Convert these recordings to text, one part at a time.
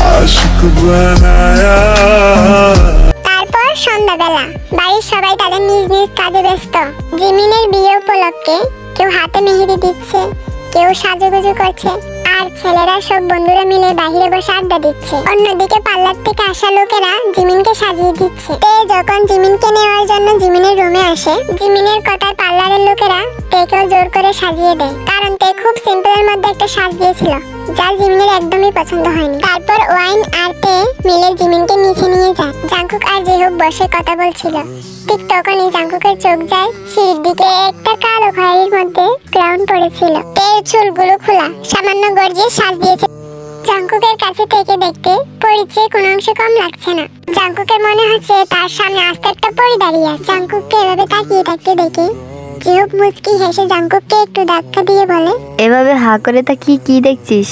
आशिक बनाया। তারপর সন্ধ্যাবেলা বাড়ির সবাই তাদের নিজ নিজ কাজে ব্যস্ত। জিমিনের বিয়ে উপলক্ষে কেউ হাতে মেহেদি দিচ্ছে, কেউ সাজুগুজু করছে, আর ছেলেরা সব বন্ধুরা মিলে বাইরে বসে আড্ডা দিচ্ছে। অন্যদিকে পার্লার থেকে আসা লোকেরা জিমিনকে সাজিয়ে দিচ্ছে। তে যখন জিমিনকে নেওয়ার জন্য জিমিনের রুমে আসে, জিমিনের কথায় পার্লারের লোকেরা তেকেও জোর করে সাজিয়ে দেয়, কারণ তে খুব সিম্পলের মধ্যে একটা সাজ দিয়েছিল যা জিমিনের একদমই পছন্দ হয়নি। তারপর ওয়াইন আর তে মিলে জিমিনকে নিচে নিয়ে যায়। জাংকুক আর জিহুক বসে কথা বলছিল। ঠিক তখনই জাংকুকের চোখ যায় সিঁড়ির দিকে। একটা কালো ঘড়ির মধ্যে ক্রাউন পড়েছিল। তের চুলগুলো খোলা, সামান্য গর্জিয়ে সাজ দিয়েছে। জাংকুকের কাছে থেকে দেখতে পরিচয় কোনো অংশ কম লাগছে না। জাংকুকের মনে হচ্ছে তার সামনে আস্তে একটা পরি দাঁড়িয়ে আছে। জাংকুককে এভাবে তাকিয়ে থাকতে দেখে জিহুক মুচকি হেসে জাংকুককে একটু ধাক্কা দিয়ে বলে, এভাবে হা করে তাকিয়ে কি দেখছিস?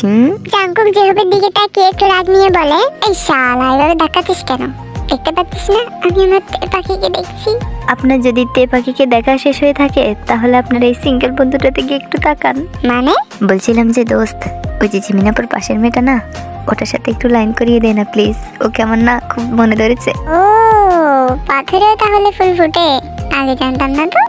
জাংকুক জিহুকের দিকে তাকিয়ে একটু রাগ নিয়ে বলে, এই শালা এভাবে ধাক্কাচ্ছিস কেন? দেখতে পাচ্ছিস না আমি আমার পাখিকে দেখছি? আপনার যদি তে পাখিকে দেখা শেষ হয়ে থাকে তাহলে আপনার এই সিঙ্গেল বন্ধুটা থেকে একটু তাকান। মানে? বলছিলাম যে দোস্ত, ওই যে জিমিনাপুর পাশের মেয়েটা না, ওটার সাথে একটু লাইন করিয়ে দে না প্লিজ। ওকে আমার না খুব মনে ধরেছে। ও পাথরেও তাহলে ফুল ফুটে? আগে জানতাম না তো।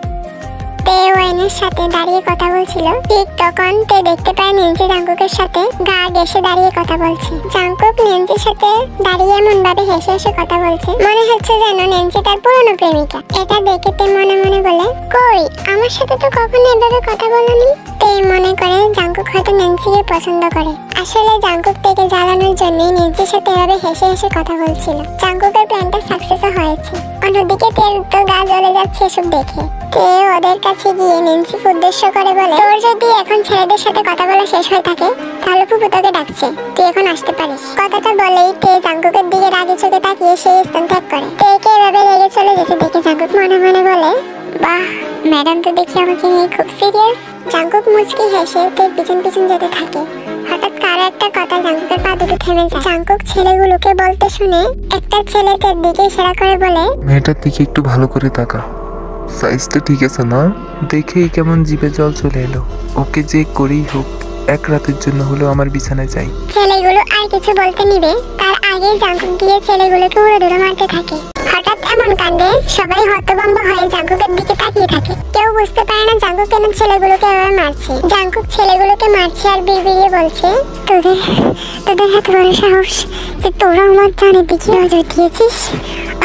তে ওয়াইনের সাথে দাঁড়িয়ে কথা বলছিল। ঠিক তখন তে দেখতে পায় নেন্সি জাংকুকের সাথে গা ঘেঁষে দাঁড়িয়ে কথা বলছে। জাংকুক নেন্সির সাথে দাঁড়িয়ে এমন ভাবে হেসে হেসে কথা বলছে, মনে হচ্ছে যেন নেন্সি তার পুরনো প্রেমিকা। এটা দেখে তে মনে মনে বলে, কই আমার সাথে তো কখনো এভাবে কথা বলনি। তে মনে করে জাংকুক হয়তো নেন্সিকে পছন্দ করে। আসলে জাংকুক থেকে জ্বালানোর জন্যই নেন্সির সাথে এভাবে হেসে হেসে কথা বলছিল। জাংকুকের প্ল্যানটা সাকসেসও হয়েছে। অন্যদিকে তের তো গা জ্বলে যাচ্ছে এসব দেখে। তে ওদের কাছে গিয়ে নেন্সিকে উদ্দেশ্য করে বলে, তোর যদি এখন ছেলেদের সাথে কথা বলা শেষ হয়ে থাকে তাহলে ফুপু তোকে ডাকছে, তুই এখন আসতে পারিস। কথাটা বলেই তে জাংকুকের দিকে রাগে চোখে তাকিয়ে সেই স্থান ত্যাগ করে। তেকে এভাবে রেগে চলে যেতে দেখে জাংকুক মনে মনে বলে, বাহ ম্যাডাম তো দেখি আমাকে নিয়ে খুব সিরিয়াস। জাংকুক মুচকি হেসে তের পিছন পিছন যেতে থাকে। হঠাৎ কারো একটা কথা জাংকুকের পা দুটো থেমে যায়। জাংকুক ছেলেগুলোকে বলতে শুনে একটা ছেলে তের দিকে ইশারা করে বলে, মেয়েটার দিকে একটু ভালো করে তাকা, সাইজটা ঠিক আছে না? দেখেই কেমন জিভে জল চলে এলো। ওকে যে করেই হোক এক রাতের জন্য হলেও আমার বিছানায় চাই। ছেলেগুলো আর কিছু বলতে নিবে তার আগে জাংকুক গিয়ে ছেলেগুলোকে উড়ে মারতে থাকে। হঠাৎ এমন কাণ্ডে সবাই হতভম্ব হয়ে জাংকুকের দিকে তাকিয়ে থাকে। কেউ বুঝতে পারে না জাংকুক কেন ছেলেগুলোকে এভাবে মারছে। জাংকুক ছেলেগুলোকে মারছে আর বিড়বিড়িয়ে বলছে, তোদের এত বড় সাহস যে তোরা আমার জানের দিকে নজর দিয়েছিস,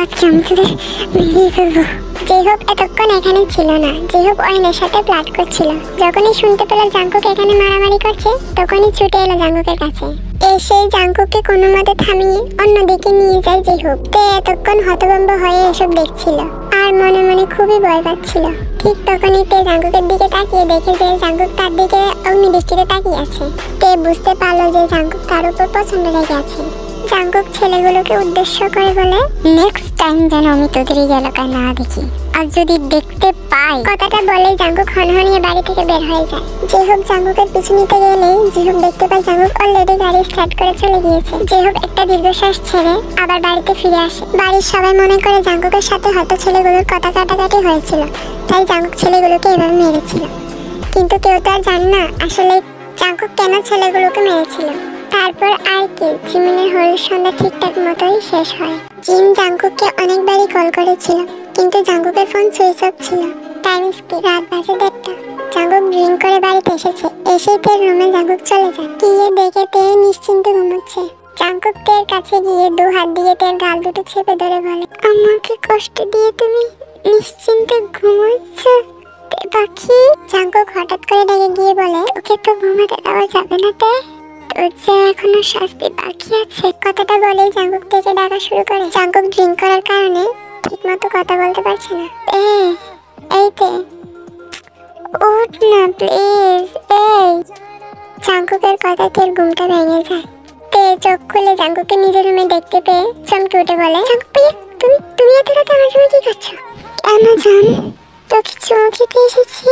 আজকে আমি তোদের মেরেই ফেলবো। জিহুক এতক্ষণ এখানে ছিল না। জিহুক ওয়াইনের সাথে প্লাট করছিল। যখনই শুনতে পেল জাংকুক এখানে মারামারি করছে তখনই ছুটে এলো জাংকুকের কাছে। এসে জাংকুককে কোনো মতে থামিয়ে অন্যদিকে নিয়ে যায় জিহুক। তে এতক্ষণ হতভম্ব হয়ে এসব দেখছিল আর মনে মনে খুবই ভয় পাচ্ছিল। ঠিক তখনই তে জাংকুকের দিকে তাকিয়ে দেখে যে জাংকুক তার দিকে অগ্নিদৃষ্টিতে তাকিয়ে আছে। তে বুঝতে পারলো যে জাংকুক তার উপর পছন্দ লেগে আছে। জাংকুক ছেলেগুলোকে উদ্দেশ্য করে বলে, নেক্সট টাইম যেন আমি তোদের এই এলাকায় না দেখি, আর যদি দেখতে পাই। কথাটা বলে জাংকুক হনহনিয়ে বাড়ি থেকে বের হয়ে যায়। জিহুক জাংকুকের পিছু নিতে গেলে জিহুক দেখতে পায় জাংকুক অলরেডি গাড়ি স্টার্ট করে চলে গিয়েছে। জিহুক একটা দীর্ঘশ্বাস ছেড়ে আবার বাড়িতে ফিরে আসে। বাড়ির সবাই মনে করে জাংকুকের সাথে হয়তো ছেলেগুলোর কথা কাটাকাটি হয়েছিল, তাই জাংকুক ছেলেগুলোকে এভাবে মেরেছিল। কিন্তু কেউ তো আর জানে না আসলে জাংকুক কেন ছেলেগুলোকে মেরেছিল। তারপর আর কি, জিমিনের হলুদ সন্ধ্যা ঠিকঠাক মতোই শেষ হয়। জিন জাংকুককে অনেকবারই কল করেছিল কিন্তু জাংকুকের ফোন সুইচ অফ ছিল। টাইম স্কিপ, রাত বাজে 1:30। জাংকুক ড্রিঙ্ক করে বাড়িতে এসেছে। এসেই তের রুমে জাংকুক চলে যায়। গিয়ে দেখে তে নিশ্চিন্তে ঘুমোচ্ছে। জাংকুক তের কাছে গিয়ে 2 হাত দিয়ে তের গাল দুটো চেপে ধরে বলে, আমাকে কষ্ট দিয়ে তুমি নিশ্চিন্তে ঘুমোচ্ছ তে পাখি? জাংকুক হঠাৎ করে ডেকে গিয়ে বলে, ওকে তো ঘুমাতে দেওয়া যাবে না তে, তোর যে এখনো শাস্তি বাকি আছে। কথাটা বলেই জাংকুক থেকে ডাকা শুরু করে। জাংকুক ড্রিঙ্ক করার কারণে ঠিক মতো কথা বলতে পারছে না। এই তে উঠ না প্লিজ। জাংকুকের কথা তের ঘুমটা ভেঙে যায়। তে চোখ খুলে জাংকুককে নিজের রুমে দেখতে পেয়ে চমকে উঠে বলে, জাংকুক তুমি এত রাতে আমার রুমে কি করছো? কেন জান, তোকে চুমু খেতে এসেছি।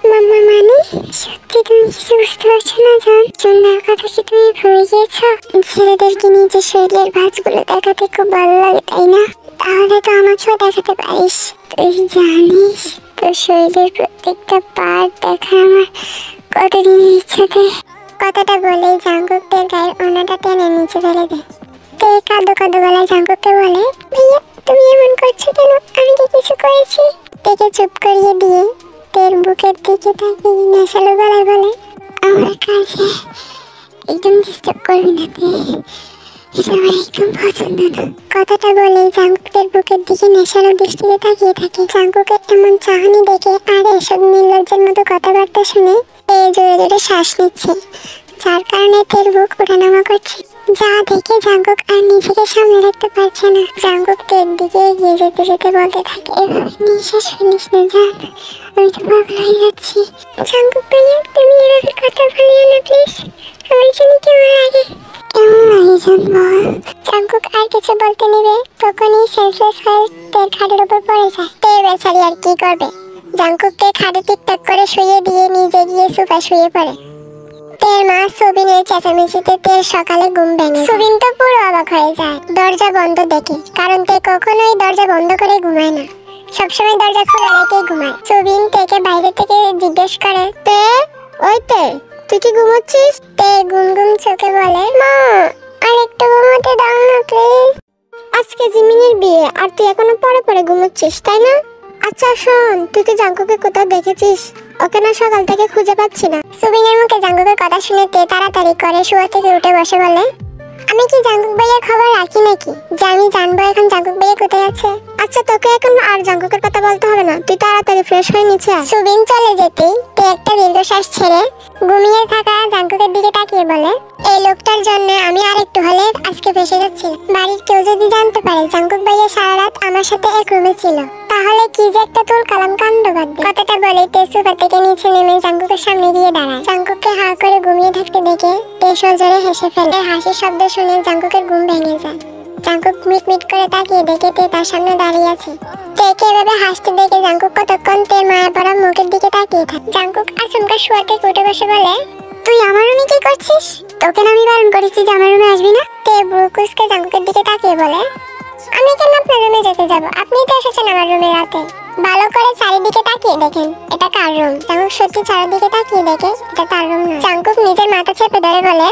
মানে সত্যি তুমি কিছু বুঝতে পারছো না জান? চন্দার কথা কি তুমি ভুলে গিয়েছো? ছেলেদেরকে নিজের শরীরের ভাঁজগুলো দেখাতে খুব ভালো লাগে তাই না? তাহলে তো আমাকেও দেখাতে পারিস। তুই জানিস তোর শরীরের প্রত্যেকটা পার্ট দেখার আমার কতদিনের ইচ্ছাতে কথাটা বলেই জাঙ্কুক তের গায়ের ওড়নাটা টেনে নিচে ফেলে দেয়। তে কাঁদো কাঁদো গলায় জাঙ্কুককে বলে, ভাইয়া তুমি এমন করছো কেন? আমি কি কিছু করেছি? তেকে চুপ করিয়ে দিয়ে তের বুকের দিকে তাকিয়ে নেশালো গলায় বলে, আমার কাছে একদম ডিস্টার্ব করবি না তে, এটা আমার একদম পছন্দ না। কথাটা বলেই জাঙ্কুকের বুকের দিকে নেশালো দৃষ্টিতে তাকিয়ে থাকে। জাঙ্কুকের এমন চাহনি দেখে আর এসব নির্লজ্জের মতো কথাবার্তা শুনে এ জোরে জোরে শ্বাস নিচ্ছে, যার কারণে তের বুক ওঠানামা করছে। যা দেখে জাঙ্কুক আর নিজেকে সামনে রাখতে পারছে না। জাঙ্কুক তের দিকে এগিয়ে যেতে যেতে বলতে থাকে, এভাবে নিঃশ্বাস ফেলিস না জান, আমি তো পাগল হয়ে যাচ্ছি। জাঙ্কুক ভাইয়া তুমি এভাবে কথা বলিও না প্লিজ, আমার জন্য কেমন লাগে? কেমন লাগে জান বল? জাঙ্কুক আর কিছু বলতে নেবে তখনই সেন্সলেস হয়ে তের খাটের উপর পড়ে যায়। তে বেচারি আর কি করবে, জাঙ্কুককে খাটে টিকটাক করে শুয়ে দিয়ে নিজে গিয়ে সোফায় শুয়ে পড়ে। তের মা সুবিনের চেঁচামেচিতে তের সকালে ঘুম ভেঙে। সুবিন তো পুরো অবাক হয়ে যায় দরজা বন্ধ দেখে, কারণ তে কখনোই দরজা বন্ধ করে ঘুমায় না, সবসময় দরজা খোলা রেখে ঘুমায়। সুবিন তেকে বাইরে থেকে জিজ্ঞেস করে, তে ওই তে তুই কি ঘুমোচ্ছিস? তে ঘুম ঘুম চোখে বলে, মা আর একটু ঘুমোতে দাও না প্লিজ। আজকে জিমিনের বিয়ে আর তুই এখনো পরে পরে ঘুমোচ্ছিস তাই না? আচ্ছা শোন, তুই কি জাঙ্কুকে কোথাও দেখেছিস? ওকে না সকাল থেকে খুঁজে পাচ্ছি না। সুবিনের মুখে জাঙ্কুকের কথা শুনে তে তাড়াতাড়ি করে শুয়া থেকে উঠে বসে বলে, আমি কি জাঙ্কুক ভাইয়ের খবর রাখি নাকি যে আমি জানবো এখন জাঙ্কুক ভাইয়া কোথায় আছে? আচ্ছা তোকে এখন আর জাঙ্কুকের কথা বলতে হবে না, তুই তাড়াতাড়ি ফ্রেশ হয়ে নিচে আয়। সুবিন চলে যেতেই তে একটা দীর্ঘশ্বাস ছেড়ে ঘুমিয়ে থাকা জাঙ্কুকের দিকে তাকিয়ে বলে, এই লোকটার জন্য আমি আরেকটু হলে আজকে ফেসে যাচ্ছি। বাড়ির কেউ যদি জানতে পারে জাঙ্কুক ভাইয়া সারা রাত আমার সাথে এক রুমে ছিল, তাহলে কি যে একটা তুল কালাম কাণ্ড বাঁধবে। কথাটা বলে তে সোফা থেকে নিচে নেমে জাঙ্কুকের সামনে গিয়ে দাঁড়ায়। জাঙ্কুককে হা করে ঘুমিয়ে থাকতে দেখে তে সজোরে হেসে ফেলে। হাসির শব্দ শুনে জাঙ্কুকের ঘুম ভেঙে যায়। জাঙ্কুক মিট মিট করে তাকিয়ে দেখে তে তার সামনে দাঁড়িয়ে আছে। তেকে এভাবে হাসতে দেখে জাঙ্কুক কতক্ষণ তের মায়া পড়া মুখের দিকে তাকিয়ে থাকে। জাঙ্কুক আচমকা শুয়া থেকে উঠে বসে বলে, তুই আমার রুমে কি করছিস? তোকে না আমি বারণ করেছি যে আমার রুমে আসবি না? তে বুকুসকে জাঙ্কুকের দিকে তাকিয়ে বলে, আমি কেন আপনার রুমে যেতে যাব? আপনি তো এসেছেন আমার রুমে রাতে। ভালো করে চারিদিকে তাকিয়ে দেখেন এটা কার রুম। জাঙ্কুক সত্যি চারিদিকে তাকিয়ে দেখে এটা তার রুম না। জাঙ্কুক নিজের মাথা চেপে ধরে বলে,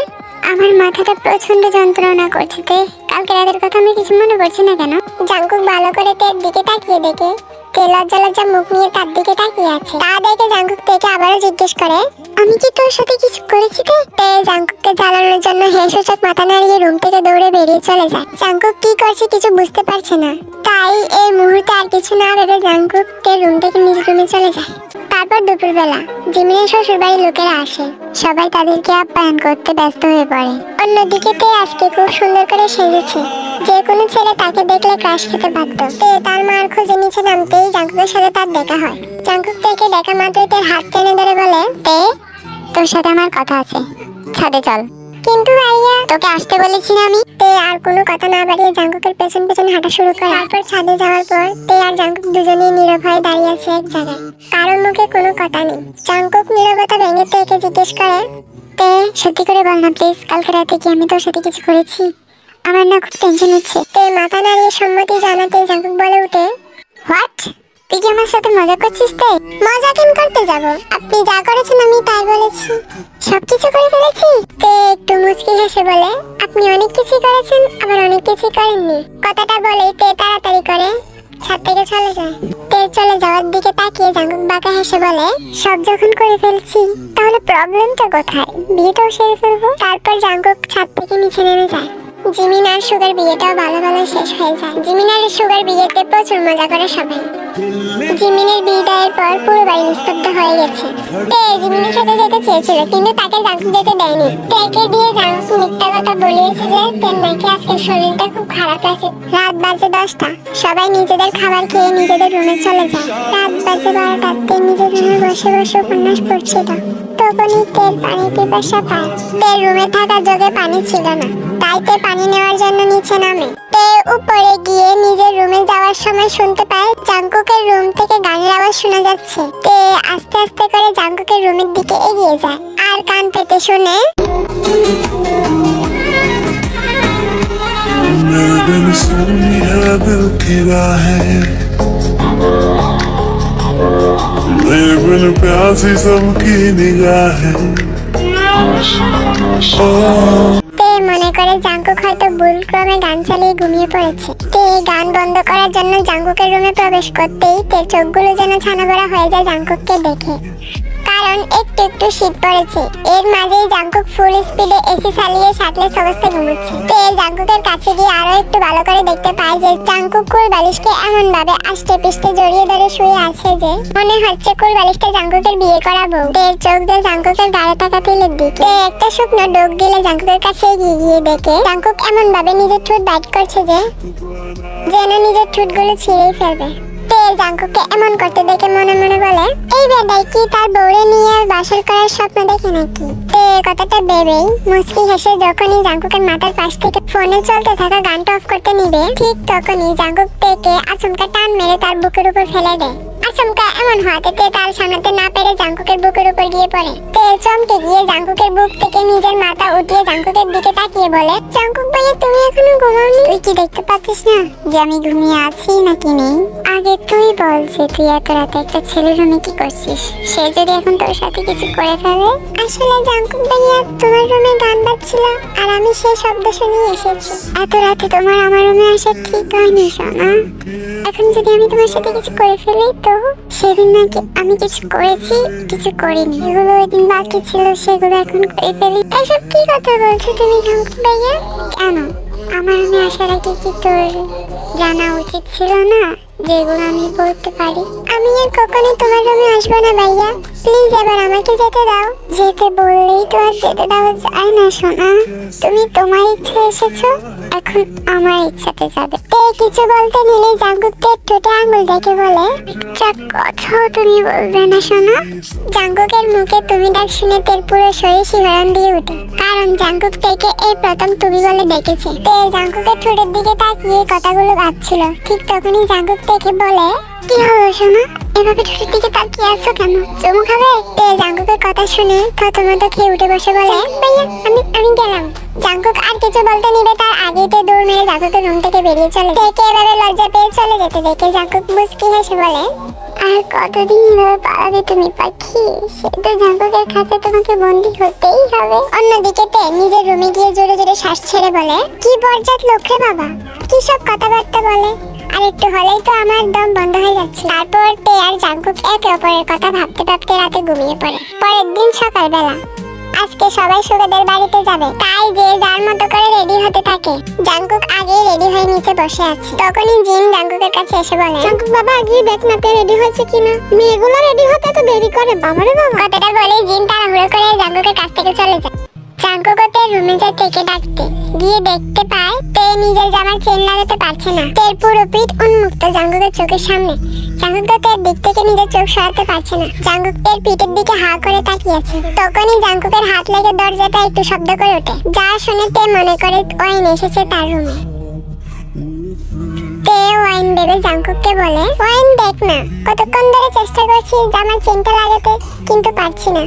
আমার মাথাটা প্রচন্ড যন্ত্রণা করছে তে, কালকে রাতের কথা আমি কিছু মনে করছি না কেন? জাঙ্কুক ভালো করে তের দিকে তাকিয়ে দেখে তে লজ্জা লজ্জা মুখ নিয়ে তার দিকে তাকিয়ে আছে। তা দেখে জাঙ্কুক তেকে আবারও জিজ্ঞেস করে, আমি কি তোর সাথে কিছু করেছি তে? তে জাঙ্কুককে জ্বালানোর জন্য হেসে মাথা নাড়িয়ে রুম থেকে দৌড়ে বেরিয়ে চলে যায়। জাঙ্কুক কি করছে কিছু বুঝতে পারছে না, তাই এই মুহূর্তে আর কিছু না ভেবে জাঙ্কুক তে রুম থেকে নিজের রুমে চলে যায়। তারপর দুপুরবেলা জিমিনের শ্বশুর বাড়ির লোকেরা আসে, সবাই তাদেরকে আপ্যায়ন করতে ব্যস্ত হয়ে পড়ে। অন্যদিকে তে আজকে খুব সুন্দর করে সেজেছে, যে কোনো ছেলে তাকে দেখলে ক্রাশ খেতে পারত। তে তার মার খোঁজে নিচে নামতেই জাঙ্কুকের সাথে তার দেখা হয়। জাঙ্কুক তেকে দেখা মাত্রই তের হাত টেনে ধরে বলে, তে তোর সাথে আমার কথা আছে, ছাদে চল। কিন্তু ভাইয়া তোকে আসতে বলেছি না আমি। তে আর কোনো কথা না বাড়িয়ে জাঙ্কুকের পেছন পেছন হাঁটা শুরু করে। তারপর ছাদে যাওয়ার পর তে আর জাঙ্কুক দুজনেই নীরব হয়ে দাঁড়িয়ে আছে এক জায়গায়, কারোর মুখে কোনো কথা নেই। জাঙ্কুক নীরবতা ভেঙে তেকে জিজ্ঞেস করে, তে সত্যি করে বল না প্লিজ, কালকে রাতে কি আমি তোর সাথে কিছু করেছি? আমার না খুব টেনশন হচ্ছে। তে মাথা নাড়িয়ে সম্মতি জানাতে জাঙ্কুক বলে উঠে, হোয়াট? তুই কি আমার সাথে মজা করছিস? তে মজা কেন করতে যাব, আপনি যা করেছেন আমি তাই বলেছি, সবকিছু করে ফেলেছি। তে একটু মুচকি হেসে বলে, আপনি অনেক কিছু করেছেন আবার অনেক কিছু করেননি। কথাটা বলে তে তাড়াতাড়ি করে ছাদ থেকে চলে যায়। তে চলে যাওয়ার দিকে তাকিয়ে জাঙ্কুক বাঁকা হেসে বলে, সব যখন করে ফেলছি তাহলে প্রবলেমটা কোথায়? বিয়েটাও সেরে ফেলবো। তারপর জাঙ্কুক ছাদ থেকে নিচে নেমে যায়। জিমিন আর সুগার বিয়েটাও ভালো শেষ হয়ে যায়। জিমিন আর সুগার বিয়েতে প্রচুর মজা করে সবাই। জিমিনের বিদায়ের পর পুরো বাড়ি নিস্তব্ধ হয়ে গেছে। তে জিমিনের সাথে যেতে চেয়েছিল কিন্তু তাকে জাঙ্কুক যেতে দেয়নি। তেকে দিয়ে জাঙ্কুক মিথ্যা কথা বলিয়েছে যে তের নাকি আজকে শরীরটা খুব খারাপ আছে। রাত বাজে 10টা, সবাই নিজেদের খাবার খেয়ে নিজেদের রুমে চলে যায়। রাত বাজে 12টা, তে নিজের রুমে বসে বসে উপন্যাস পড়ছিল। তখনই তের পানি পিপাসা পায়। তের রুমে থাকা জগে পানি ছিল না, তাই তে পানি নেওয়ার জন্য নিচে নামে। তে উপরে গিয়ে নিজের রুমে যাওয়ার সময় শুনতে পায় জাঙ্কুকের রুম থেকে গানের আওয়াজ শোনা যাচ্ছে। তে আস্তে আস্তে করে জাঙ্কুকের রুমের দিকে এগিয়ে যায় আর কান পেতে শুনে, मेरे बिन प्यासी सबकी निगाहें, তে মনে করে জাঙ্কুক হয়তো ভুলক্রমে গান চালিয়ে ঘুমিয়ে পড়েছে। তে গান বন্ধ করার জন্য জাঙ্কুকের রুমে প্রবেশ করতেই তের চোখগুলো যেন ছানা ভরা হয়ে যায় জাঙ্কুককে দেখে, কারণ একটু একটু শীত পড়েছে। এর মাঝেই জাঙ্কুক ফুল স্পিডে এসি চালিয়ে শার্টলেস অবস্থায় ঘুমোচ্ছে। তে জাঙ্কুকের কাছে গিয়ে আরো একটু ভালো করে দেখতে পায় যে জাঙ্কুক কুল বালিশকে এমন ভাবে আষ্টে পিষ্টে জড়িয়ে ধরে শুয়ে আছে যে মনে হচ্ছে কুল বালিশটা জাঙ্কুকের বিয়ে করা বউ। তের চোখ দিয়ে জাঙ্কুকের গায়ে থাকা তিলের দিকে। তে একটা শুকনো ডোক গিলে জাঙ্কুকের কাছে এগিয়ে গিয়ে দেখে জাঙ্কুক এমন ভাবে নিজের ঠোঁট বাইট করছে যে যেন নিজের ঠোঁটগুলো ছিঁড়েই ফেলবে। তে জাঙ্কুককে এমন করতে দেখে মনে মনে বলে, এই বেটাই কি তার বউরে নিয়ে বাসর করার স্বপ্ন দেখে নাকি? তে কথাটা ভেবেই মুচকি হেসে যখনই জাঙ্কুকের মাথার পাশ থেকে ফোনে চলতে থাকা গানটা অফ করতে নিবে, ঠিক তখনই জাঙ্কুক তেকে আচমকা টান মেরে তার বুকের উপর ফেলে দেয়। আচমকা এমন হওয়াতে তে তার সামলাতে না পেরে জাঙ্কুকের বুকের উপর গিয়ে পড়ে। তে চমকে গিয়ে জাঙ্কুকের বুক থেকে নিজের মাথা উঠিয়ে জাঙ্কুকের দিকে তাকিয়ে বলে, জাঙ্কুক ভাইয়া তুমি এখনো ঘুমাওনি? তুই কি দেখতে পাচ্ছিস না যে আমি ঘুমিয়ে আছি নাকি নেই? আগে তুই বল যে তুই এত রাতে একটা ছেলের রুমে কি করছিস? সে যদি এখন তোর সাথে কিছু করে ফেলে? আসলে জাঙ্কুক ভাইয়া তোমার রুমে গান বাজছিল আর আমি সেই শব্দ শুনে এসেছি। এত রাতে তোমার আমার রুমে আসা ঠিক হয়নি সোনা। এখন যদি আমি তোমার সাথে কিছু করে ফেলি তো? সেদিন নাকি আমি কিছু করেছি, কিছু করিনি, এগুলো ওই দিন বাকি ছিল সেগুলো এখন করে ফেলি। এসব কি কথা বলছো তুমি জাঙ্কুক ভাইয়া? কেন আমার রুমে আসার আগে কি তোর জানা উচিত ছিল না যেগুলো আমি বলতে পারি? আমি আর কখনোই তোমার রুমে আসবো না ভাইয়া, প্লিজ এবার আমাকে যেতে দাও। যেতে বললেই তো আর যেতে দেওয়া যায় না সোনা। তুমি তোমার ইচ্ছে এসেছো, এখন আমার ইচ্ছাতে যাবে। তে কিছু বলতে নিলে জাঙ্কুক তের ঠোঁটে আঙুল দেখে বলে, একটা কথাও তুমি বলবে না সোনা? জাঙ্কুকের মুখে তুমি ডাক শুনে তের পুরো শরীর শিহরণ দিয়ে উঠে, কারণ জাঙ্কুক তেকে এই প্রথম তুমি বলে ডেকেছে। তে জাঙ্কুকের ঠোঁটের দিকে তাকিয়ে কথাগুলো ভাবছিল, ঠিক তখনই জাঙ্কুক তেকে বলে, কি হলো সোনা? এভাবে ঠোঁটের দিকে তাকিয়ে আছো কেন? চুমু খাবে? তে জাঙ্কুকের কথা শুনে থতমত খেয়ে উঠে বসে বলে, ভাইয়া আমি গেলাম। জাঙ্কুক আর কিছু বলতে নিবে তার আগেই তে দৌড় মেরে জাঙ্কুকের রুম থেকে বেরিয়ে চলে। তেকে এভাবে লজ্জা পেয়ে চলে যেতে দেখে জাঙ্কুক মুচকি হেসে বলে, আর কতদিন এভাবে পালাবে তুমি পাখি? সে তো জাঙ্কুকের কাছে তোমাকে বন্দী হতেই হবে। অন্যদিকে তে নিজের রুমে গিয়ে জোরে জোরে শ্বাস ছেড়ে বলে, কি বজ্জাত লোক রে বাবা, কি সব কথাবার্তা বলে, আর একটু হলেই তো আমার দম বন্ধ হয়ে যাচ্ছে। তারপর তে আর জাঙ্কুক একে অপরের কথা ভাবতে ভাবতে রাতে ঘুমিয়ে পড়ে। পরের দিন সকালবেলা আজকে সবাই সুগাদের বাড়িতে যাবে, তাই যে যার মতো করে রেডি হতে থাকে। জাঙ্কুক আগেই রেডি হয়ে নিচে বসে আছে। তখনই জিন জাঙ্কুকের কাছে এসে বলে, জাঙ্কুক বাবা গিয়ে দেখ না তে রেডি হয়েছে কিনা, মেয়েগুলো রেডি হতে তো দেরি করে বাবারে বাবা। কথাটা বলে জিন তাড়াহুড়ো করে জাঙ্কুকের কাছ থেকে চলে যায়। জাঙ্কুক তের রুমে যায় তেকে ডাকতে, গিয়ে দেখতে পায় তে নিজের জামার চেন লাগাতে পারছে না। তের পুরো পিঠ উন্মুক্ত জাঙ্কুকের চোখের সামনে। জাঙ্কুক তের দিক থেকে নিজের চোখ সরাতে পারছে না। জাঙ্কুক তের পিঠের দিকে হা করে তাকিয়ে আছে। তখনই জাঙ্কুকের হাত লেগে দরজাটা একটু শব্দ করে ওঠে, যা শুনে তে মনে করে ওয়াইন এসেছে তার রুমে। তে ওয়াইন ভেবে জাঙ্কুককে বলে, ওয়াইন দেখ না, কতক্ষণ ধরে চেষ্টা করছি জামার চেনটা লাগাতে, কিন্তু পারছি না,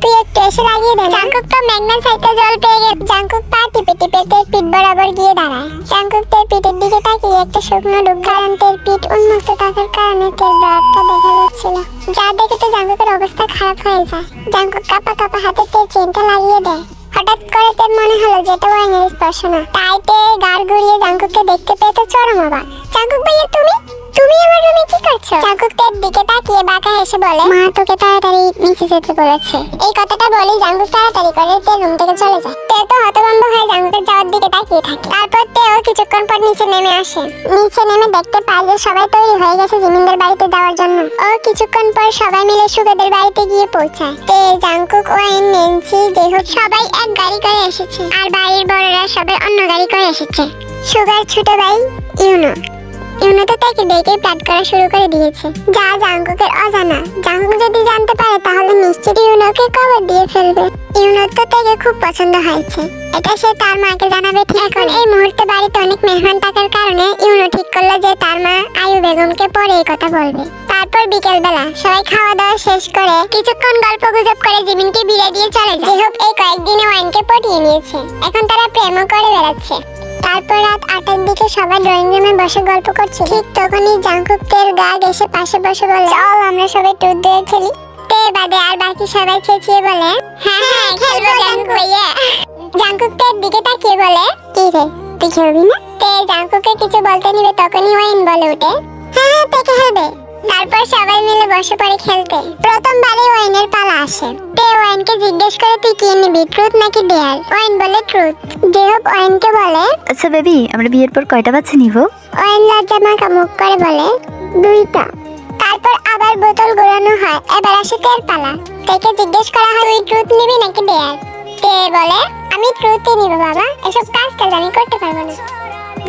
তুই একটু এসে লাগিয়ে দে। জাঙ্কুক তো ম্যাগনেট সাইকেল জল পেয়ে গেছে। জাঙ্কুক পা টিপে টিপে তের পিঠ বরাবর গিয়ে দাঁড়ায়। জাঙ্কুক তের পিঠের দিকে তাকিয়ে একটা শুকনো ডুব, কারণ তের পিঠ উন্মুক্ত থাকার কারণে তের ব্লাডটা দেখা যাচ্ছিল, যা দেখে তো জাঙ্কুকের অবস্থা খারাপ হয়ে যায়। জাঙ্কুক কাপা কাপা হাতে তের চেনটা লাগিয়ে দেয়। হঠাৎ করে তের মনে হলো যে এটা ওয়াইনের স্পর্শ না, তাই তে গাড় ঘুরিয়ে জাঙ্কুককে দেখতে পেয়ে তো চরম অবাক। জাঙ্কুক ভাইয়া তুমি আমার রুমে কি করছো? জাঙ্কুক তের দিকে তাকিয়ে বাঁকা হেসে বলে, মা তোকে তাড়াতাড়ি নিচে যেতে বলেছে। এই কথাটা বলে জাঙ্কুক তাড়াতাড়ি করে তের রুম থেকে চলে যায়। তে তো হতভম্ব হয়ে জাঙ্কুকের যাওয়ার দিকে তাকিয়ে থাকে। তারপর তেও কিছুক্ষণ পর নিচে নেমে আসে। নিচে নেমে দেখতে পায় যে সবাই তৈরি হয়ে গেছে জিমিনদের বাড়িতে যাওয়ার জন্য। ও কিছুক্ষণ পর সবাই মিলে সুগাদের বাড়িতে গিয়ে পৌঁছায়। তে জাঙ্কুক ওয়াইন নেন্সি যেহেতু সবাই এক গাড়ি করে এসেছে, আর বাড়ির বড়রা সবাই অন্য গাড়ি করে এসেছে। সুগার ছোট ভাই ইউনো তো তাকে ডেকে প্ল্যান করা শুরু করে দিয়েছে, যা জাঙ্কুকের অজানা। জাঙ্কুক যদি জানতে পারে তাহলে নিশ্চয়ই ইউনোকে কবর দিয়ে ফেলবে। ইউনো তো তাকে খুব পছন্দ হয়েছে, এটা সে তার মাকে জানাবে। ঠিক এখন এই মুহূর্তে বাড়িতে অনেক মেহমান থাকার কারণে ইউনো ঠিক করলো যে তার মা আয়ু বেগমকে পরে এই কথা বলবে। তারপর বিকেল বেলা সবাই খাওয়া দাওয়া শেষ করে কিছুক্ষণ গল্প গুজব করে জিমিনকে বিদায় দিয়ে চলে যায়। যাই হোক এই কয়েকদিনে ওয়াইনকে পটিয়ে নিয়েছে, এখন তারা প্রেমও করে বেড়াচ্ছে। তারপর রাত 8টার দিকে সবাই ড্রয়িং রুমে বসে গল্প করছে। ঠিক তখনই জাঙ্কুক তের গা এসে পাশে বসে বলে, চল আমরা সবাই ট্যুর দিয়ে খেলি। তে তে বাদে আর বাকি সবাই চেঁচিয়ে বলে হ্যাঁ হ্যাঁ খেলবো জাঙ্কুক ভাইয়া। জাঙ্কুক তের দিকে তাকিয়ে বলে কি রে তুই খেলবি না? তে জাঙ্কুককে কিছু বলতে নিবে তখনই ওয়েন বলে ওঠে হ্যাঁ হ্যাঁ তে খেলবে। তারপর সবাই মিলে বসে পড়ে খেলতে। প্রথমবারে ওয়েনের পালা আসে। তে ওয়েনকে জিজ্ঞেস করে তুই কি নিবি, ট্রুথ নাকি ডেয়ার? ওয়েন বলে ট্রুথ। জেহব ওয়েনকে বলে আচ্ছা বেবি, আমরা বিয়ের পর কয়টা বাচ্চা নিব? ওয়েন লজ্জা মাখা মুখ করে বলে 2টা। তারপর আবার বোতল ঘোরানো হয়। এবার আসে তের পালা। তেকে জিজ্ঞেস করা হয় তুই ট্রুথ নিবি নাকি ডেয়ার? তে বলে আমি ট্রুথই নিব বাবা, এসব কাজ আমি করতে পারবো না।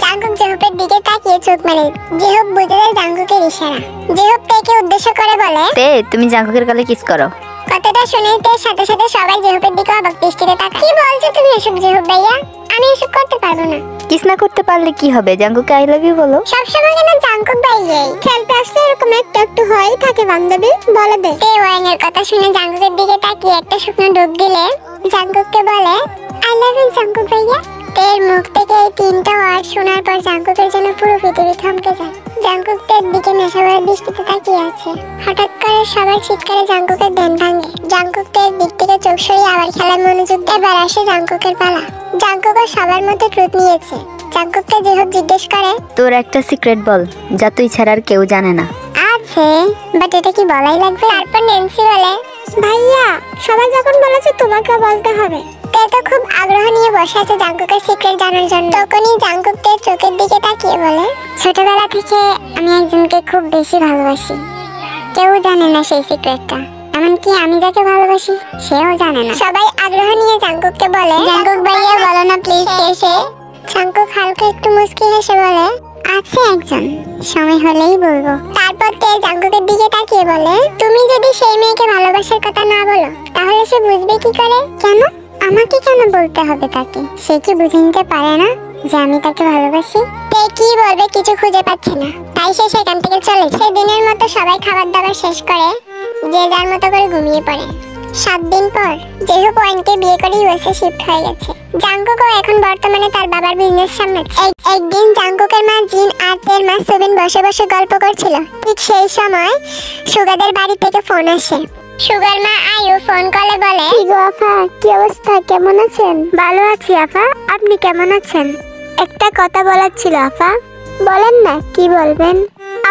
জাঙ্কুক জেহবের দিকে তাকিয়ে চোখ মারে। জেহব বুঝে যায় জাঙ্কুকের ইশারা। জেহব তেকে উদ্দেশ্য করে বলে তে তুমি জাঙ্কুকের গালে কিস করো। কথাটা শুনে তের সাথে সাথে সবাই জেহবের দিকে অবাক দৃষ্টিতে তাকায়। কি বলছো তুমি এসব জেহব ভাইয়া? আমি এসব করতে পারবো না। কিস না করতে পারলে কি হবে? জাঙ্কুকে আই লাভ ইউ বলো। সবসময় কেন জাঙ্কুক ভাইয়াই? খেলতে আসলে এরকম একটু হয়ই থাকে বান্ধবী, বলে দে। তে ওয়াইনের কথা শুনে জাঙ্কুকের দিকে তাকিয়ে একটা শুকনো ডুব দিলে জাঙ্কুককে বলে আই লাভ ইউ জাঙ্কুক ভাইয়া। তের মুখ থেকে এই 3টা ওয়ার্ড শোনার পর জাঙ্কুকের জন্য পুরো পৃথিবী থমকে যায়। জাঙ্কুক তের দিকে নেশাভরা দৃষ্টিতে তাকিয়ে আছে। হঠাৎ করে সবার চিৎকারে জাঙ্কুকের ধ্যান ভাঙে। জাঙ্কুক তের দিক থেকে চোখ সরিয়ে আবার খেলায় মনোযোগ দেয়। এবার আসে জাঙ্কুকের পালা। জাঙ্কুকও সবার মতো ট্রুথ নিয়েছে। জাঙ্কুককে জেহব জিজ্ঞেস করে তোর একটা সিক্রেট বল যা তুই ছাড়া আর কেউ জানে না। আছে, বাট এটা কি বলাই লাগবে? তারপর নেন্সি বলে ভাইয়া সবাই যখন বলেছে তোমাকে বলতে হবে। তে তো খুব আগ্রহ নিয়ে বসে আছে জাঙ্কুকের সিক্রেট জানার জন্য। তখনই জাঙ্কুক তের চোখের দিকে তাকিয়ে বলে ছোটবেলা থেকে আমি একজনকে খুব বেশি ভালোবাসি। কেউ জানে না সেই সিক্রেটটা, এমনকি আমি যাকে ভালোবাসি সেও জানে না। সবাই আগ্রহ নিয়ে জাঙ্কুককে বলে জাঙ্কুক ভাইয়া বলো না প্লিজ কে সে? জাঙ্কুক হালকা একটু মুস্কি হেসে বলে আছে একজন, সময় হলেই বলবো। তারপর তে জাঙ্কুকের দিকে তাকিয়ে বলে তুমি যদি সেই মেয়েকে ভালোবাসার কথা না বলো তাহলে সে বুঝবে কি করে? কেন আমাকে কেন বলতে হবে তাকে? সে কি বুঝে নিতে পারে না যে আমি তাকে ভালোবাসি? তে কি বলবে কিছু খুঁজে পাচ্ছে না, তাই সে সেখান থেকে চলে। সেদিনের মতো সবাই খাবার দাবার শেষ করে যে যার মতো করে ঘুমিয়ে পড়ে। 7 দিন পর জেহব ওয়েনকে বিয়ে করে ইউএসএ শিফট হয়ে গেছে। জাঙ্কুকও এখন বর্তমানে তার বাবার বিজনেস সামলাচ্ছে। একদিন জাঙ্কুকের মা জিন আর তের মা সুবিন বসে বসে গল্প করছিল। ঠিক সেই সময় সুগাদের বাড়ি থেকে ফোন আসে। সুগার মা আয়ু ফোন কলে বলে কি গো আফা, কি অবস্থা, কেমন আছেন? ভালো আছি আফা, আপনি কেমন আছেন? একটা কথা বলার ছিল আফা। বলেন না, কি বলবেন?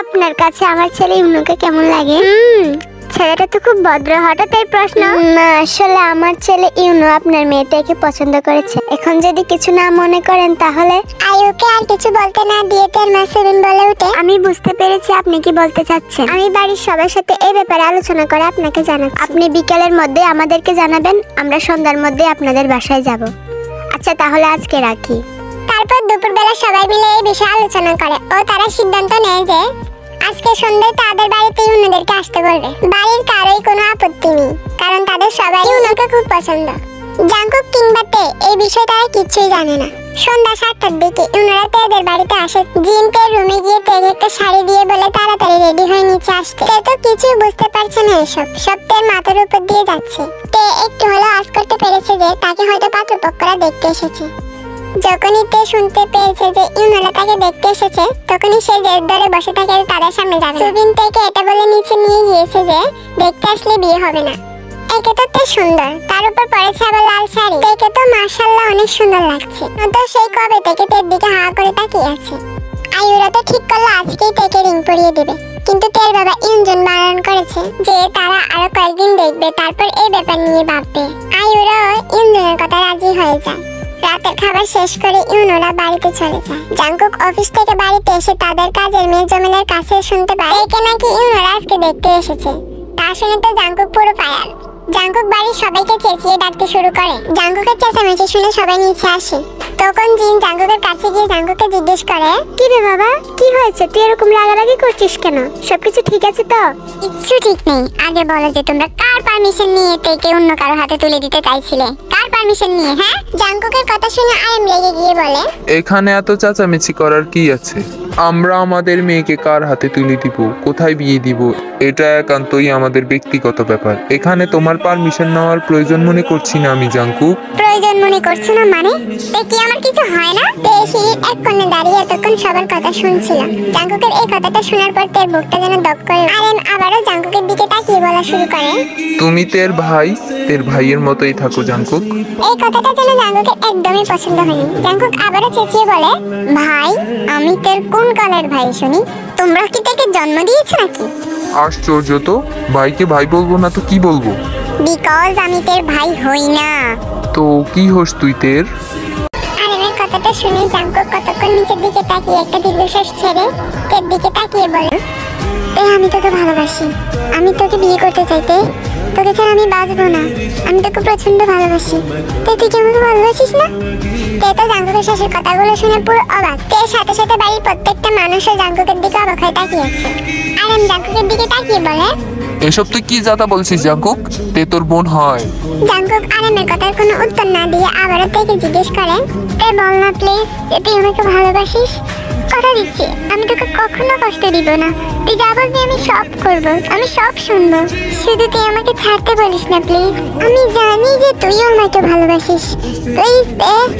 আপনার কাছে আমার ছেলে ইউনুকে কেমন লাগে? ছেলেটা তো খুব ভদ্র, হঠাৎ এই প্রশ্ন? না আসলে আমার ছেলে ইউনু আপনার মেয়েটাকে পছন্দ করেছে। এখন যদি কিছু না মনে করেন তাহলে। আয়ুকে আর কিছু বলতে না দিয়ে তের মা সুবিন বলে ওঠে আমি বুঝতে পেরেছি আপনি কি বলতে চাচ্ছেন। আমি বাড়ির সবার সাথে এই ব্যাপারে আলোচনা করে আপনাকে জানাচ্ছি। আপনি বিকেলের মধ্যে আমাদেরকে জানাবেন, আমরা সন্ধ্যার মধ্যে আপনাদের বাসায় যাব। আচ্ছা তাহলে আজকে রাখি। তারপর দুপুরবেলা সবাই মিলে এই বিষয়ে আলোচনা করে ও তারা সিদ্ধান্ত নেয় যে আজকে সন্ধ্যায় তাদের বাড়িতে ইউনুদেরকে আসতে বলবে। বাড়ির কারোই কোনো আপত্তি নেই, কারণ তাদের সবাই ইউনুকে খুব পছন্দ। জাঙ্কুক কিংবা তে এই বিষয়ে তারা কিছুই জানে না। সন্ধ্যা 7টার দিকে ইউনুরা তেদের বাড়িতে আসে। জিন তের রুমে গিয়ে তেকে একটা শাড়ি দিয়ে বলে তাড়াতাড়ি রেডি হয়ে নিচে আসতে। তে তো কিছুই বুঝতে পারছে না, এসব সব তের মাথার উপর দিয়ে যাচ্ছে। তে একটু হলেও আজ করতে পেরেছে যে তাকে হয়তো পাত্রপক্ষরা দেখতে এসেছে। যখনই তে শুনতে পেয়েছে যে ইউনুরা তাকে দেখতে এসেছে তখনই সে জেদ ধরে বসে থাকে তাদের সামনে যাবে। সুবিন তেকে এটা বলে নিচে নিয়ে গিয়েছে যে দেখতে আসলে বিয়ে হবে না। একে তো তে সুন্দর, তার উপর পরেছে আবার লাল শাড়ি। তেকে তো মাশাআল্লাহ অনেক সুন্দর লাগছে। তো সেই কবে থেকে তের দিকে হাঁ করে তাকিয়ে আছে। আয়ুরা তো ঠিক করলো আজকেই তেকে রিং পরিয়ে দেবে, কিন্তু তের বাবা ইউনজন বারণ করেছে যে তারা আরো কয়েকদিন দেখবে, তারপর এই ব্যাপার নিয়ে ভাববে। আয়ুরা ইউনজনের কথা রাজি হয়ে যায়। রাতের খাবার শেষ করে ইউনুরা বাড়িতে চলে যায়। জাঙ্কুক অফিস থেকে বাড়িতে এসে তাদের কাজের মেয়ে জমিলের কাছে শুনতে পায় একে নাকি ইউনুরা আজকে দেখতে এসেছে। তা শুনে তো জাঙ্কুক পুরো ফায়ার। জাঙ্কুক বাড়ির সবাইকে চেঁচিয়ে ডাকতে শুরু করে। জাঙ্কুকের চেঁচামেচি শুনে সবাই নিচে আসে। তখন জিন জাঙ্কুকের কাছে গিয়ে জাঙ্কুককে জিজ্ঞেস করে কি রে বাবা, কি হয়েছে? তুই এরকম রাগারাগি করছিস কেন? সবকিছু ঠিক আছে তো? কিচ্ছু ঠিক নেই। আগে বলো যে তোমরা কার পারমিশন নিয়ে তেকে অন্য কারো হাতে তুলে দিতে চাইছিলে? কার পারমিশন নিয়ে? হ্যাঁ? জাঙ্কুকের কথা শুনে আয়াম রেগে গিয়ে বলে এখানে এত চেঁচামেচি করার কি আছে? আমরা আমাদের মেয়েকে কার হাতে তুলে দিব, কোথায় বিয়ে দিব, এটা একান্তই আমাদের ব্যক্তিগত ব্যাপার। এখানে তোমার পারমিশন নেওয়ার প্রয়োজন মনে করছি না আমি জাঙ্কুক। প্রয়োজন মনে করছো না মানে? তে কি আমার কিছু হয় না? তে সিঁড়ির এক কোণে দাঁড়িয়ে এতক্ষণ সবার কথা শুনছিলাম। জাঙ্কুকের এই কথাটা শোনার পর তের বুকটা যেন দপ করে। আরেন আবারও জাঙ্কুকের দিকে তাকিয়ে বলা শুরু করে, তুমি তের ভাইয়ের মতোই থাকো জাঙ্কুক। এই কথাটা যেন জাঙ্কুকের একদমই পছন্দ হয়নি। জাঙ্কুক আবারও চেঁচিয়ে বলে, ভাই? আমি তের কোন কালের ভাই শুনি? তোমরা কি তাকে জন্ম দিয়েছো নাকি? আশ্চর্য তো, ভাইকে ভাই বলবো না তো কি বলবো? বিকজ আমি তের ভাই হই না। তো কি হোস তুই তের? আরেনের কথাটা শুনে জাঙ্কুক কতক্ষণ নিচের দিকে তাকিয়ে একটা দীর্ঘশ্বাস ছেড়ে তের দিকে তাকিয়ে বলে, আমি তোকে ভালোবাসি। আমি তোকে বিয়ে করতে চাইতে, তোকে ছাড়া আমি বাঁচবো না। আমি তোকে প্রচন্ড ভালোবাসি। তুই কি আমাকে ভালোবাসিস না? তে তো জাঙ্কুকের শেষের কথাগুলো শুনে পুরো অবাক। তে সাথে সাথে বাড়ির প্রত্যেকটা মানুষও জাঙ্কুকের দিকে অবাক হয়ে তাকিয়েছে। আরেন জাঙ্কুকের দিকে তাকিয়ে বলে, এসব তুই কি যাতা বলছিস জাঙ্কুক? তে তোর বোন হয়। জাঙ্কুক আরেনের কথার কোনো উত্তর না দিয়ে আবারও তেকে জিজ্ঞেস করে, তে বল না প্লিজ যে তুই আমাকে ভালোবাসিস। কথা দিচ্ছি আমি তোকে কখনো কষ্ট দিব না। তুই যা বলবি আমি সব করবো, আমি সব শুনবো। শুধু তুই আমাকে ছাড়তে বলিস না প্লিজ। আমি জানি যে তুইও আমাকে ভালোবাসিস। প্লিজ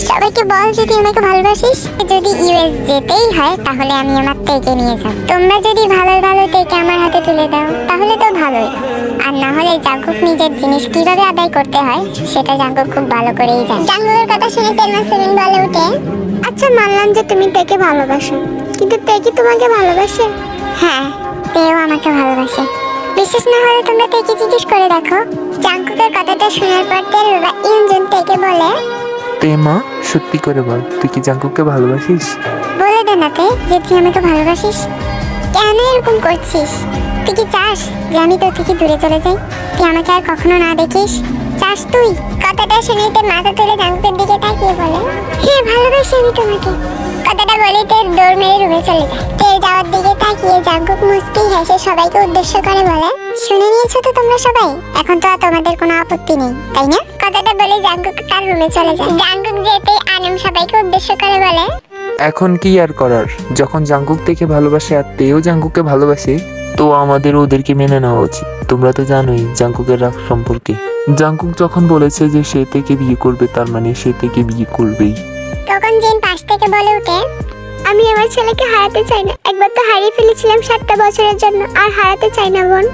সবাইকে বল যে তুই আমাকে ভালোবাসিস। যদি ইউএস যেতেই হয় তাহলে আমি আমার তেকে নিয়ে যাব। তোমরা যদি ভালো তেকে আমার হাতে তুলে দাও তাহলে তো ভালোই, আর না হলে জাঙ্কুক নিজের জিনিস কিভাবে আদায় করতে হয় সেটা জাঙ্কুক খুব ভালো করেই জানে। জাঙ্কুকের কথা শুনে তেলমা সেলিন বলে উঠে, আচ্ছা মানলাম যে তুমি তেকে ভালোবাসো, কিন্তু তে কি তোমাকে ভালোবাসে? হ্যাঁ, তেও আমাকে ভালোবাসে। বিশ্বাস না হলে তোমরা তেকে জিজ্ঞেস করে দেখো। জাঙ্কুকের কথাটা শোনার পর তের বাবা ইউনজুন তেকে বলে, তে মা সত্যি করে বল, তুই কি জাঙ্কুককে ভালোবাসিস? বলে দে না তে যে তুই আমাকে ভালোবাসিস। কেন এরকম করছিস? তুই কি চাস যে আমি তোর থেকে দূরে চলে যাই? তুই আমাকে আর কখনো না দেখিস? চাস তুই? কথাটা শুনে তে মাথা তুলে জাঙ্কুকের দিকে তাকিয়ে বলে, হ্যাঁ ভালোবাসি আমি তোমাকে। কথাটা বলে তে দৌড় মেরে রুমে চলে যায়। তে যাওয়ার দিকে তাকিয়ে জাঙ্কুক মুচকি হেসে সবাইকে উদ্দেশ্য করে বলে, শুনে নিয়েছো তো তোমরা সবাই? এখন তো আর তোমাদের কোনো আপত্তি নেই, তাই না? কথাটা বলে জাঙ্কুক তার রুমে চলে যায়। জাঙ্কুক যেতে আনেম সবাইকে উদ্দেশ্য করে বলে, এখন কি আর করার, যখন জাঙ্কুক থেকে ভালোবাসে আর তেও জাঙ্কুককে ভালোবাসে, তো আমাদের ওদেরকে মেনে নেওয়া উচিত। তোমরা তো জানোই জাঙ্কুকের রাগ সম্পর্কে। জাঙ্কুক যখন বলেছে যে সে থেকে বিয়ে করবে, তার মানে সে থেকে বিয়ে করবেই। তখন জিন পাশ থেকে বলে উঠে, আমি আমার ছেলেকে হারাতে চাই না। একবার তো হারিয়ে ফেলেছিলাম 7টা বছরের জন্য, আর হারাতে চাই না বোন।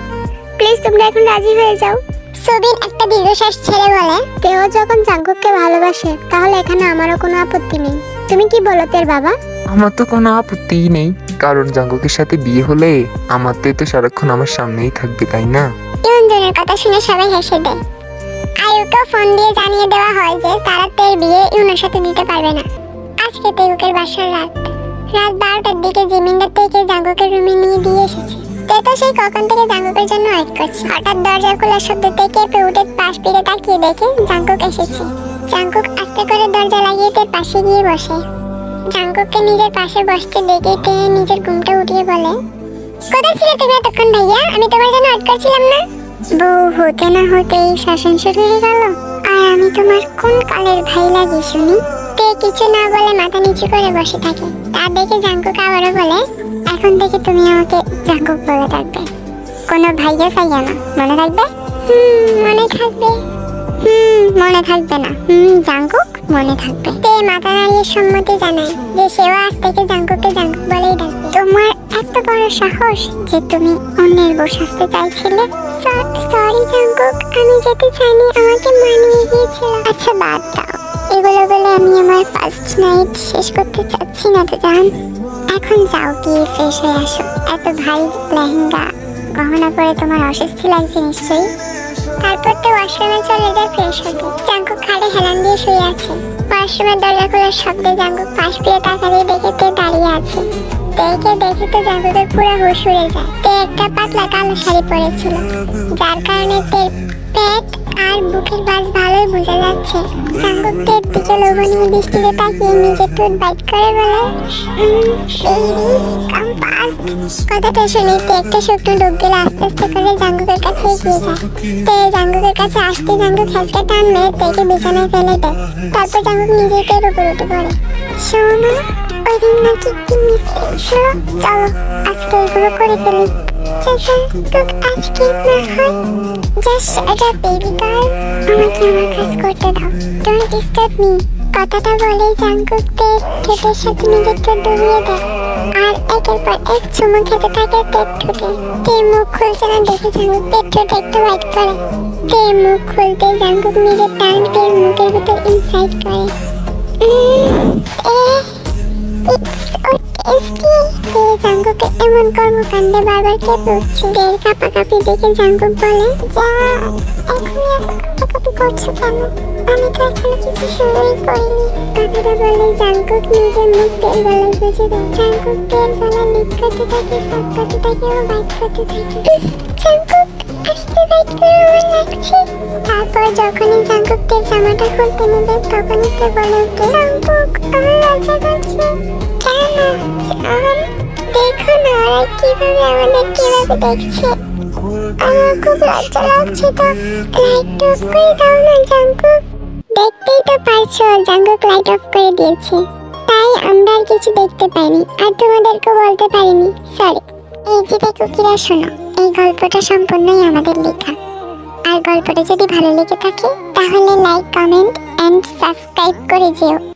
প্লিজ তোমরা এখন রাজি হয়ে যাও। সুবিন একটা দীর্ঘশ্বাস ছেড়ে বলে, তেও যখন জাঙ্কুককে ভালোবাসে তাহলে এখানে আমারও কোনো আপত্তি নেই। তুমি কি বলো তের বাবা? আমার তো কোনো আপত্তিই নেই, কারণ জাঙ্কুকের সাথে বিয়ে হলে আমার তো সারাক্ষণ আমার সামনেই থাকবে, তাই না? ইউনজনের কথা শুনে সবাই হেসে দেয়। আয়ুকে ফোন দিয়ে জানিয়ে দেওয়া হয় যে তারা তের বিয়ে ইউনের সাথে দিতে পারবে না। আজকে তেউকের বাসার রাত 12টার দিকে জিমিনদা তেকে জাঙ্কুকের রুমে নিয়ে দিয়ে এসেছে। তে তো সেই কখন থেকে জাঙ্কুকের জন্য ওয়েট করছে। হঠাৎ দরজা খোলার শব্দ থেকে উঠে পাশ ফিরে তাকিয়ে দেখে জাঙ্কুক এসেছে। জাঙ্কুক আস্তে করে দরজা লাগিয়ে তের পাশে গিয়ে বসে। জাঙ্কুককে নিজের পাশে বসতে দেখে তে নিজের ঘুমটা উঠিয়ে বলে, কোথায় ছিলে তুমি এতক্ষণ ভাইয়া? আমি তোমার জন্য ওয়েট করছিলাম না। বউ হতে না হতেই শাসন শুরু হয়ে গেল। আর আমি তোমার কোন কালের ভাই লাগি শুনি? তে কিছু না বলে মাথা নিচু করে বসে থাকে। তা দেখে জাঙ্কুক আবারও বলে, এখন থেকে তুমি আমাকে জাঙ্কুক বলে ডাকবে, কোনো ভাইয়া সাইয়া না। মনে থাকবে? মনে থাকবে। মনে থাকবে না? জাঙ্কুক মনে থাকবে। তে মাথা নাড়িয়ে সম্মতি জানায় যে সেও আজ থেকে জাঙ্কুককে জাঙ্কুক বলেই ডাকবে। তোমার এত বড় সাহস যে তুমি অন্যের বউ সাজতে চাইছিলে? সরি জাঙ্কুক, আমি যেতে চাইনি, আমাকে মানিয়ে গিয়েছিল। আচ্ছা বাদ দাও, এগুলো বলে আমি আমার ফার্স্ট নাইট শেষ করতে চাচ্ছি না তো জান। এখন যাও গিয়ে ফ্রেশ হয়ে আসো। এত ভারী লেহেঙ্গা গহনা পরে তোমার অস্বস্তি লাগছে নিশ্চয়ই। তারপর তো ওয়াশরুমে চলে যায় ফ্রেশ হতে। জাঙ্কুক খাটে হেলান দিয়ে শুয়ে আছে। ওয়াশরুমের দরজা খোলার শব্দে জাঙ্কুক পাশ ফিরে তাকালে দেখে তে দাঁড়িয়ে আছে। তেকে দেখে তো জাঙ্কুকের পুরো হুঁশ উড়ে যায়। তে একটা পাতলা কালো শাড়ি পরেছিল, যার কারণে তের পেট আর বুকের বাজ ভালোই বোঝা যাচ্ছে। জাঙ্কুক তের দিকে লোভনীয় দৃষ্টিতে তাকিয়ে নিজের ঠোঁট বাইট করে বলে, বেবি কাম ফাস্ট। কথাটা শুনে তে একটা শুকনো ডুব দিলে আস্তে আস্তে করে জাঙ্কুকের কাছে এগিয়ে যায়। তে জাঙ্কুকের কাছে আসতে জাঙ্কুক হ্যাঁচকা টান মেরে তেকে বিছানায় ফেলে দেয়। তারপর জাঙ্কুক নিজেই তের উপর উঠে পড়ে। শোনো, ওই দিন নাকি কি মিস্টেক ছিল? চলো আজকে এগুলো করে ফেলি। জাঙ্কুক আজকে না হয় just shut up baby girl, আমাকে আমার কাজ করতে দাও, ডোন্ট ডিস্টার্ব মি। কথাটা বলে জাঙ্কুকদের ঠোঁটের সাথে নিজের ঠোঁট ডুবিয়ে দেয় আর একের পর এক চুমু খেতে থাকে তের ঠোঁটে। তে মুখ খুলছে না দেখে জাঙ্কুক তের ঠোঁটে একটু হোয়াইট করে। তে মুখ খুলতে জাঙ্কুক নিজের টান তের মুখের ভিতর ইনসাইড করে। জাঙ্কুকের এমন কর্মকাণ্ডে বারবার কেঁপে উঠছে। দের কাঁপাকাঁপি দেখে জাঙ্কুক বলে, যা এখনই এত কাঁপাকাঁপি করছো কেন? আমি তো এখনো কিছু শুরুই করিনি। কথাটা বলে জাঙ্কুক নিজের মুখ দের গলায় গুঁজে দেয়। জাঙ্কুক দের গলা লিক করতে থাকে, সাপ করতে থাকে ও বাইট করতে থাকে। জাঙ্কুক আস্তে বাইট করে আমার লাগছে। তারপর যখনই জাঙ্কুক দের জামাটা খুলতে নেবে তখনই তে বলে ওঠে, জাঙ্কুক আমার লজ্জা করছে। কেন জান? দেখো না ওরা কিভাবে দেখছে। আমার খুব লজ্জা লাগছে, তো লাইট অফ করে দাও না জাঙ্কুক। দেখতেই তো পারছো জাঙ্কুক লাইট অফ করে দিয়েছে, তাই আমরা আর কিছু দেখতে পাইনি আর তোমাদেরকে বলতে পারিনি, সরি। এই যে দেখো কিরা, শোনো, এই গল্পটা সম্পূর্ণই আমাদের লেখা। আর গল্পটা যদি ভালো লেগে থাকে তাহলে লাইক, কমেন্ট এন্ড সাবস্ক্রাইব করে যেও।